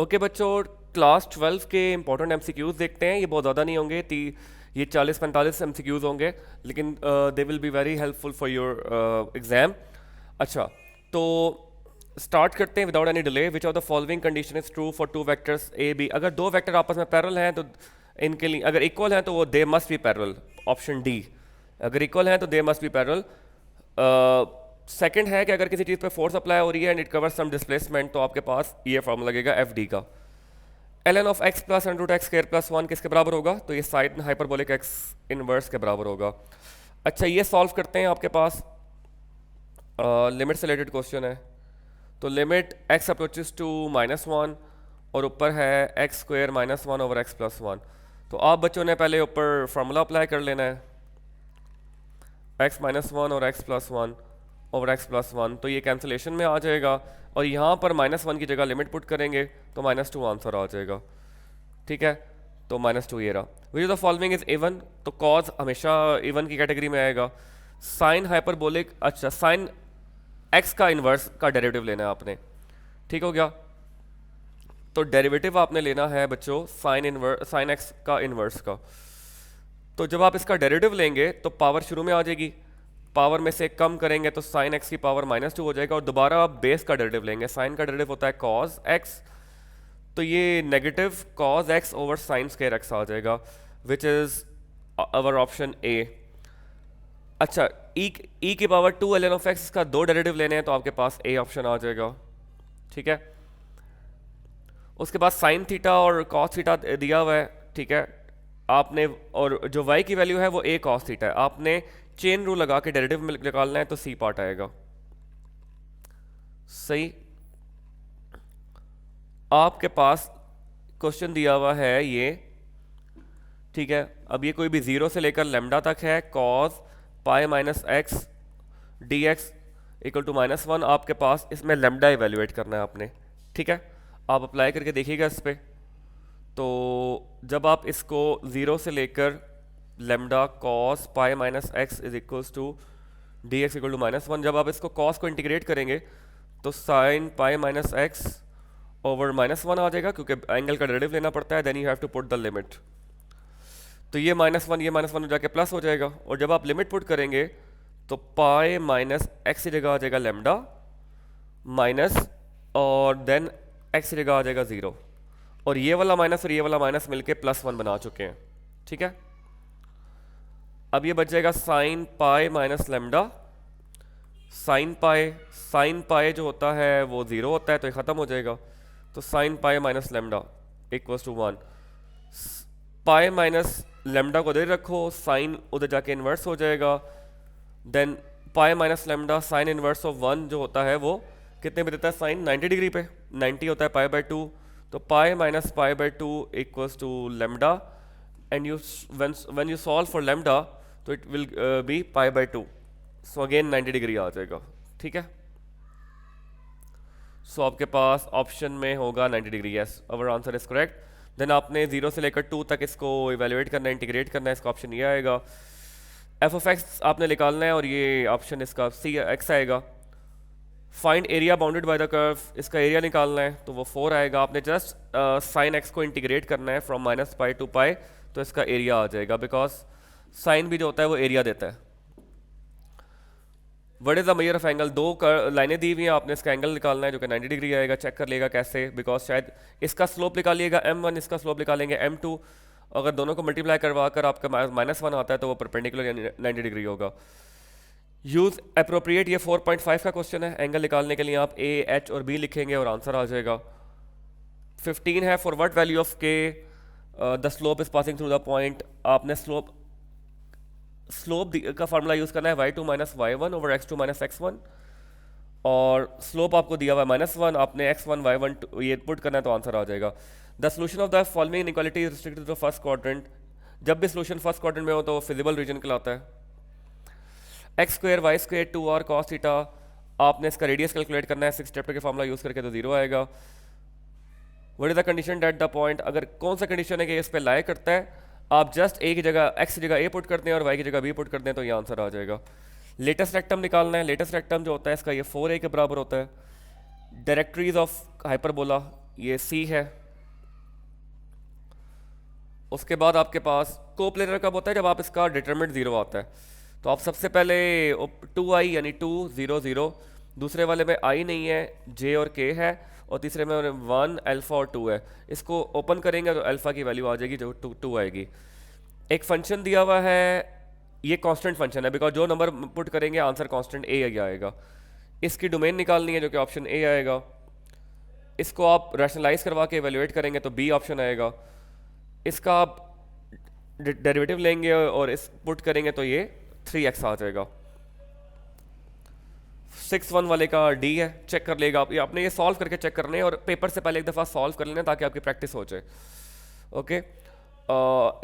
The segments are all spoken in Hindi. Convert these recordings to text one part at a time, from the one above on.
ओके बच्चों, क्लास 12 के इंपॉर्टेंट एमसीक्यूज देखते हैं। ये बहुत ज़्यादा नहीं होंगे, ये 40-45 एमसीक्यूज होंगे, लेकिन they will be very helpful for your exam. अच्छा, तो स्टार्ट करते हैं without any delay. Which of the following condition is true for two vectors A B. अगर दो वेक्टर आपस में पैरेलल हैं तो इनके लिए, अगर इक्वल हैं तो वो they must be parallel. Option D, अगर इक्वल हैं तो they must be parallel. Second है कि अगर किसी चीज़ पे फोर्स अप्लाई हो रही है and it cover some displacement, तो आपके पास ये फॉर्मूला लगेगा एफ डी का। ln of X plus under root X square plus one किसके बराबर होगा? तो ये साइन हाइपरबोलिक एक्स इनवर्स के बराबर होगा। अच्छा, ये सॉल्व करते हैं। आपके पास लिमिट से रिलेटेड क्वेश्चन है। तो लिमिट एक्स अप्रोचेस टू -1 और ऊपर है X square -1 over x plus one. तो आप बच्चों ने पहले ऊपर फार्मूला अप्लाई कर लेना है, एक्स -1 और x plus one over x plus one. तो ये कैंसिलेशन में आ जाएगा और यहाँ पर -1 की जगह लिमिट पुट करेंगे तो -2 आंसर आ जाएगा। ठीक है, तो -2 ये रहा। Which the following is even, तो कॉज हमेशा इवन की कैटेगरी में आएगा। साइन हाइपरबोलिक, अच्छा साइन एक्स का इन्वर्स का डेरिवेटिव लेना है आपने। ठीक हो गया, तो डेरिवेटिव आपने लेना है बच्चों साइन एक्स का इन्वर्स का। तो जब आप इसका डेरिवेटिव लेंगे तो पावर शुरू में आ जाएगी, पावर में से कम करेंगे तो साइन एक्स की पावर -2 हो जाएगा और दोबारा आप बेस का डेरिवेटिव लेंगे। साइन का डेरिवेटिव होता है कॉज एक्स, तो ये negative cos X over sine square X आ जाएगा, which is our option A. अच्छा, ई की पावर 2 ln ऑफ एक्स का दो डेरिवेटिव लेने हैं तो आपके पास ए ऑप्शन आ जाएगा। ठीक है, उसके बाद साइन थीटा और कॉस थीटा दिया हुआ है। ठीक है, आपने, और जो y की वैल्यू है वो a कॉस थीटा है, आपने चेन रूल लगा के डेरिवेटिव निकालना है तो सी पार्ट आएगा। सही, आपके पास क्वेश्चन दिया हुआ है ये। ठीक है, अब ये कोई भी 0 से लेकर लेमडा तक है। Cos pi minus X D X equal to -1। आपके पास इसमें लेमडा इवेल्युएट करना है आपने। ठीक है, आप अप्लाई करके देखिएगा इस पर। तो जब आप इसको 0 से लेकर lambda cos pi minus X is equals to D X equal to -1, जब आप इसको कॉस को इंटीग्रेट करेंगे तो sine pi minus X over -1 आ जाएगा, क्योंकि एंगल का डेरिवेटिव लेना पड़ता है। Then you have to put the limit. तो ये -1 ये -1 हो जाके प्लस हो जाएगा, और जब आप लिमिट पुट करेंगे तो पाई माइनस एक्स की जगह आ जाएगा लेमडा माइनस, और देन एक्स की जगह आ जाएगा 0, और ये वाला माइनस और ये वाला माइनस मिलके +1 बना चुके हैं। ठीक है, अब ये बच जाएगा sign pi minus lambda. Sine pi जो होता है वो 0 होता है तो ये ख़त्म हो जाएगा। तो sine pi minus lambda equals to 1। Pi minus lambda को इधर रखो, साइन उधर जाके इन्वर्स हो जाएगा। Then pi minus lambda sine inverse of 1 जो होता है वो कितने पे देता है? साइन 90 डिग्री पे, 90 होता है π/2। तो pi minus π/2 equals to lambda, and you when you solve for lambda तो it will be π/2। So again 90 degree आ जाएगा। ठीक है, सो आपके पास ऑप्शन में होगा 90 degree. Yes, our answer is correct. Then आपने 0 से लेकर 2 तक इसको इवेल्युएट करना है, इंटीग्रेट करना है। इसका ऑप्शन ये आएगा। एफ ऑफ एक्स आपने निकालना है और ये ऑप्शन इसका सी एक्स आएगा। Find area bounded by the curve, इसका एरिया निकालना है तो वो 4 आएगा। आपने जस्ट साइन एक्स को इंटीग्रेट करना है फ्रॉम -π टू π, तो इसका एरिया आ जाएगा, बिकॉज साइन भी जो होता है वो एरिया देता है। What is the measure of angle, दो लाइनें दी हुई हैं, आपने इसका एंगल निकालना है जो कि 90 डिग्री आएगा। चेक कर लेगा कैसे, बिकॉज शायद इसका स्लोप निकालिएगा m1, इसका स्लोप निकालेंगे m2। अगर दोनों को मल्टीप्लाई करवा कर आपका -1 आता है तो वो परपेंडिकुलर यानी 90 डिग्री होगा। यूज अप्रोप्रिएट, ये 4.5 का क्वेश्चन है। एंगल निकालने के लिए आप a, h और b लिखेंगे और आंसर आ जाएगा। 15 है for what value of k the slope is passing through the point. आपने स्लोप का फार्मूला यूज करना है y2 minus y1 over x2 minus x1, और स्लोप आपको दिया हुआ है -1, आपने x1 y1 ये पुट करना है तो आंसर आ जाएगा। The solution of the following inequality is restricted to the first quadrant. जब भी सोल्यूशन फर्स्ट क्वाड्रेंट में हो तो वो फिजिबल रीजन कहलाता है। X square Y square 2r cos थीटा, आपने इसका रेडियस कैलकुलेट करना है 6 चैप्टर के फार्मूला यूज करके तो 0 आएगा। What is the condition date the point, अगर कौन सा कंडीशन है कि इस पे लाई करता है, आप जस्ट a की जगह x की जगह a पुट करते हैं और y की जगह b पुट करते हैं तो ये आंसर आ जाएगा। लेटेस्ट रेक्टम निकालना है। लेटेस्ट रेक्टम जो होता है इसका ये 4a के बराबर होता है। डायरेक्टरीज ऑफ हाइपरबोला, ये सी है। उसके बाद आपके पास कोप्लेनर कब होता है, जब आप इसका डिटरमिनेंट ज़ीरो आता है। तो आप सबसे पहले 2i यानी 2 0 0, दूसरे वाले में i नहीं है, j और k है, और तीसरे में 1 अल्फ़ा और 2 है। इसको ओपन करेंगे तो अल्फ़ा की वैल्यू आ जाएगी जो 2 आएगी। एक फंक्शन दिया हुआ है, ये कांस्टेंट फंक्शन है, बिकॉज जो नंबर पुट करेंगे आंसर कांस्टेंट ए आएगा। इसकी डोमेन निकालनी है जो कि ऑप्शन ए आएगा। इसको आप रैशनलाइज करवा के एवेल्युएट करेंगे तो बी ऑप्शन आएगा। इसका आप डेरिवेटिव लेंगे और इस पुट करेंगे तो ये 3x आ जाएगा। 6 1 वाले का डी है, चेक कर लेगा आप। ये आपने ये सॉल्व करके चेक करने हैं और पेपर से पहले एक दफ़ा सॉल्व कर लेना ताकि आपकी प्रैक्टिस हो जाए। ओके,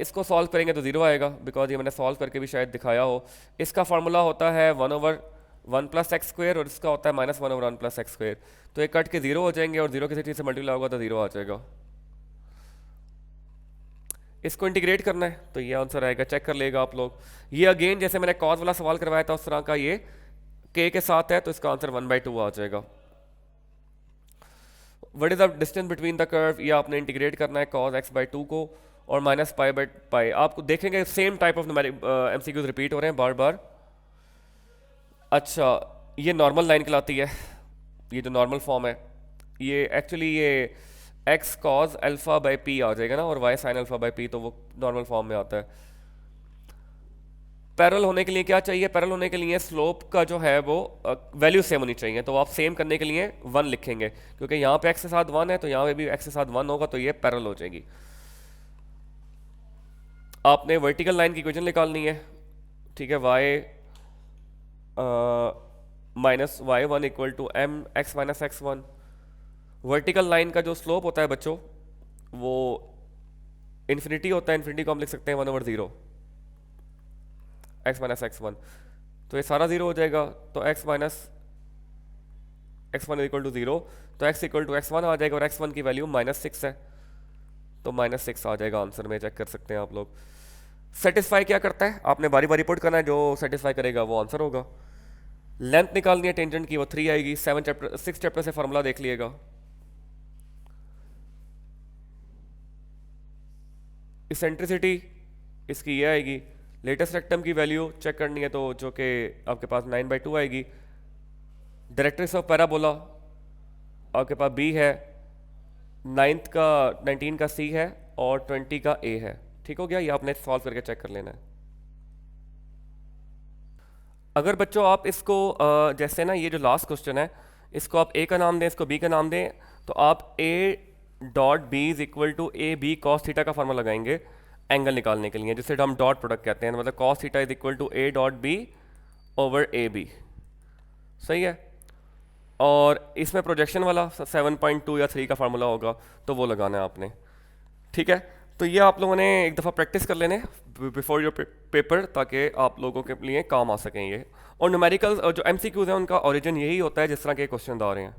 इसको सॉल्व करेंगे तो ज़ीरो आएगा, बिकॉज ये मैंने सॉल्व करके भी शायद दिखाया हो। इसका फार्मूला होता है 1/1 + x² और इसका होता है -1/1 + x²। तो ये कट के ज़ीरो हो जाएंगे और ज़ीरो किसी चीज़ से मल्टीप्लाई होगा तो ज़ीरो आ जाएगा। इसको इंटीग्रेट करना है तो ये आंसर आएगा, चेक कर लेगा आप लोग। ये अगेन जैसे मैंने कॉज वाला सवाल करवाया था उस तरह का, ये k के साथ है तो इसका आंसर 1/2 आ जाएगा। What is the distance between the curve, ये आपने इंटीग्रेट करना है cos x/2 को और -π/π। आपको देखेंगे same type of MCQs repeat हो रहे हैं बार बार। अच्छा, ये नॉर्मल लाइन कहलाती है, ये जो नॉर्मल फॉर्म है, ये एक्चुअली ये x cos α/p आ जाएगा ना, और y sin α/p, तो वो नॉर्मल फॉर्म में आता है। पैरेलल होने के लिए क्या चाहिए, पैरेलल होने के लिए स्लोप का जो है वो वैल्यू सेम होनी चाहिए। तो आप सेम करने के लिए 1 लिखेंगे, क्योंकि यहाँ पे x के साथ 1 है तो यहाँ पे भी x के साथ 1 होगा, तो ये पैरेलल हो जाएगी। आपने वर्टिकल लाइन की इक्वेशन निकालनी है, ठीक है, y -y1 = mx - x1। Vertical line का जो स्लोप होता है बच्चों वो इन्फिनिटी होता है, इन्फिनिटी को हम लिख सकते हैं 1/0 x - x1। तो ये सारा ज़ीरो हो जाएगा, तो x - x1 = 0, तो x = x1 आ जाएगा, और x1 की वैल्यू -6 है, तो -6 आ जाएगा आंसर में, चेक कर सकते हैं आप लोग। सेटिस्फाई क्या करता है, आपने बारी बारी पुट करना है, जो सेटिस्फाई करेगा वो आंसर होगा। लेंथ निकालनी है टेंजेंट की, वो 3 आएगी। 6 चैप्टर से फार्मूला देख लिएगा। इसेंट्रिसिटी इसकी ये आएगी। लेटेस्ट रेक्टम की वैल्यू चेक करनी है तो जो कि आपके पास 9/2 आएगी। डायरेक्ट्रिक्स ऑफ पैराबोला आपके पास बी है, 19 का सी है और 20 का ए है। ठीक हो गया, ये आपने सॉल्व करके चेक कर लेना है। अगर बच्चों आप इसको जैसे ना ये जो लास्ट क्वेश्चन है, इसको आप ए का नाम दें, इसको बी का नाम दें, तो आप A.B = AB cos थीटा का फार्मूला लगाएंगे एंगल निकालने के लिए, जिसे हम डॉट प्रोडक्ट कहते हैं। मतलब cos थीटा = A.B/AB। सही है। और इसमें प्रोजेक्शन वाला 7.2 या 3 का फार्मूला होगा, तो वो लगाना है आपने। ठीक है, तो ये आप लोगों ने एक दफ़ा प्रैक्टिस कर लेने बिफोर योर पेपर, ताकि आप लोगों के लिए काम आ सकें ये। और न्यूमेरिकल जो MCQs हैं उनका ओरिजिन यही होता है जिस तरह के क्वेश्चन आ रहे हैं।